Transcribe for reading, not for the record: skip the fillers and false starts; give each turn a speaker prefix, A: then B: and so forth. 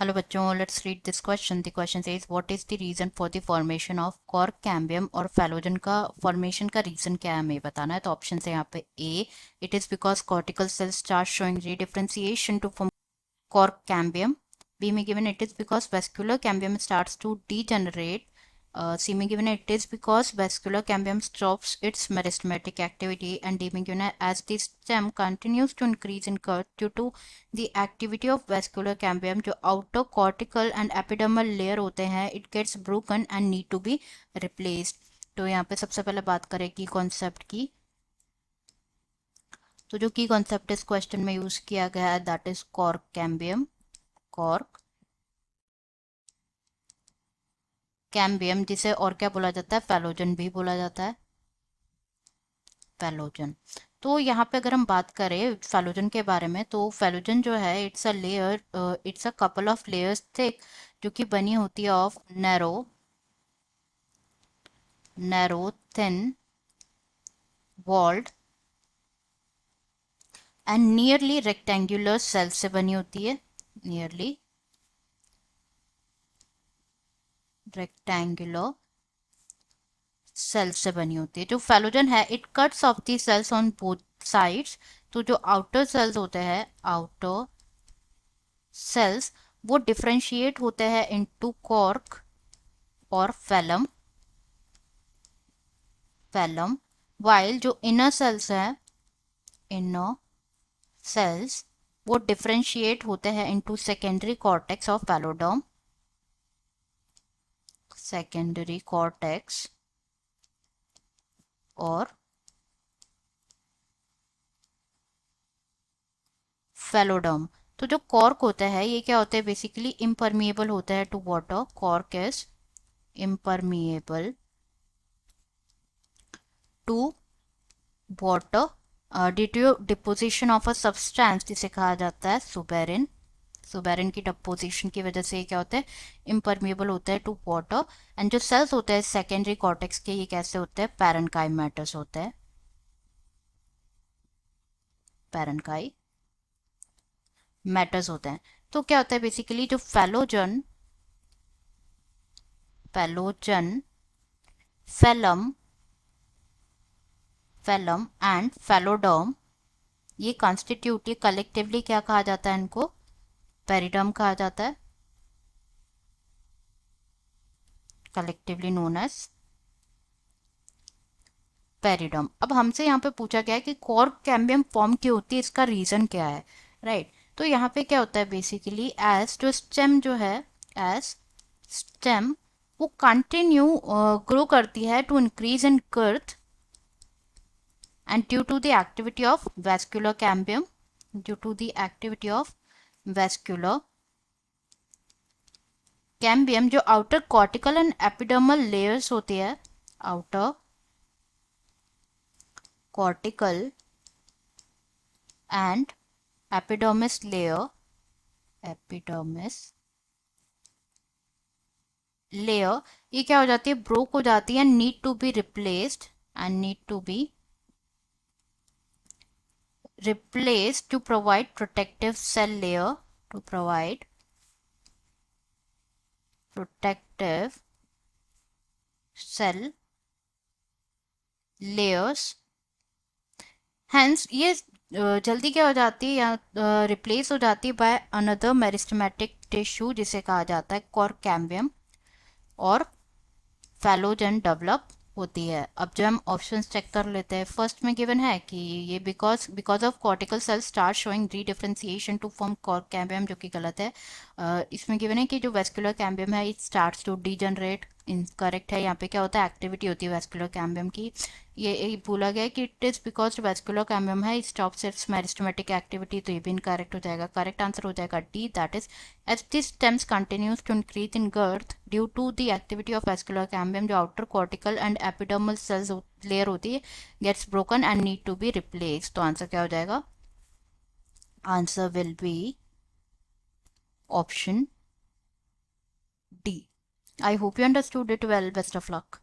A: Hello बच्चों, let's read this question. The question says what is the reason for the formation of cork cambium और phellogen का formation का reason क्या है हमें बताना है. तो ऑप्शन है यहाँ पे A, it is because cortical cells start showing redifferentiation to form cork cambium. B may given it is because vascular cambium starts to degenerate. C may given it is because vascular cambium stops its meristematic activity, and D may given as the stem continues to increase in girth due to the activity of vascular cambium. जो outer cortical and epidermal layer होते हैं, it gets broken and need to be replaced. तो यहाँ पे सबसे पहले बात करें की कॉन्सेप्ट की. तो जो की कॉन्सेप्ट इस क्वेश्चन में यूज किया गया है that is cork cambium. Cork cambium, जिसे और क्या बोला जाता है, फैलोजन भी बोला जाता है. फैलोजन. तो यहाँ पे अगर हम बात करें फैलोजन के बारे में, तो फैलोजन जो है it's a layer, it's a couple of layers thick, जो कि बनी होती है of narrow thin walled and nearly rectangular cell से बनी होती है. नियरली रेक्टेंगुलर सेल से बनी होती है. जो फैलोजन है it cuts off the cells on both sides. तो जो आउटर सेल्स होते हैं, आउटर सेल्स, वो डिफ्रेंशिएट होते हैं इनटू कॉर्क और फैलम वाइल जो इनर सेल्स हैं, इनर सेल्स, वो डिफ्रेंशिएट होते हैं into secondary cortex of phelloderm. Secondary cortex और फेलोडर्म. तो जो कॉर्क होता है ये क्या होता है, बेसिकली इम्परमिएबल होता है to water. Cork is impermeable to water due to deposition of a substance जिसे कहा जाता है सुबेरिन. सुबेरिन की डिपोजिशन की वजह से ये क्या होता है, इम्परमिएबल होता है टू वाटर. एंड जो सेल्स होते हैं सेकेंडरी कॉर्टेक्स के, ये कैसे होते हैं, पैरेन्काइम मैटर्स होते हैं. पैरेन्काई मैटर्स होते हैं. तो क्या होता है बेसिकली जो फैलोजन फेलम एंड फैलोडर्म, ये कॉन्स्टिट्यूट, ये कलेक्टिवली क्या कहा जाता है, इनको पेरिडर्म कहा जाता है. Collectively known as periderm. अब हमसे यहाँ पे पूछा गया है कि कॉर्क कैम्बियम फॉर्म क्यों होती है, इसका रीजन क्या है, राइट. तो यहाँ पे क्या होता है बेसिकली, एज जो स्टेम जो है, एज स्टेम वो कंटिन्यू ग्रो करती है to increase in girth and due to the activity of vascular cambium, due to the activity of vascular cambium, जो outer cortical and epidermal layers होती है, outer cortical and epidermis layer, ये क्या हो जाती है, ब्रोक हो जाती है, need to be replaced to provide protective cell layer, to provide protective cell layers. Hence ये जल्दी क्या हो जाती है या रिप्लेस हो जाती है बाय अनदर मेरिस्टेमेटिक टिश्यू जिसे कहा जाता है कॉर्क कैम्बियम, और फैलोजन डेवलप होती है. अब जो हम ऑप्शंस चेक कर लेते हैं, फर्स्ट में गिवन है कि ये because of cortical cell start showing redifferentiation to form cork cambium, जो कि गलत है. इसमें गिवन है कि जो वेस्कुलर कैम्बियम है it starts to degenerate, incorrect है. यहाँ पे क्या होता है, एक्टिविटी होती है वेस्कुलर कैम्बियम की. ये बोला गया है कि it is because vascular cambium है स्टॉप्स इट्स मेरिस्टेमेटिक एक्टिविटी, तो ये भी इनकरेक्ट हो जाएगा. करेक्ट आंसर हो जाएगा D, that is as the stems continues to increase in girth due to the activity of vascular cambium, जो outer cortical and epidermal cells layer होती है gets broken and need to be replaced. तो answer क्या हो जाएगा, answer will be option D. I hope you understood it well. Best of luck.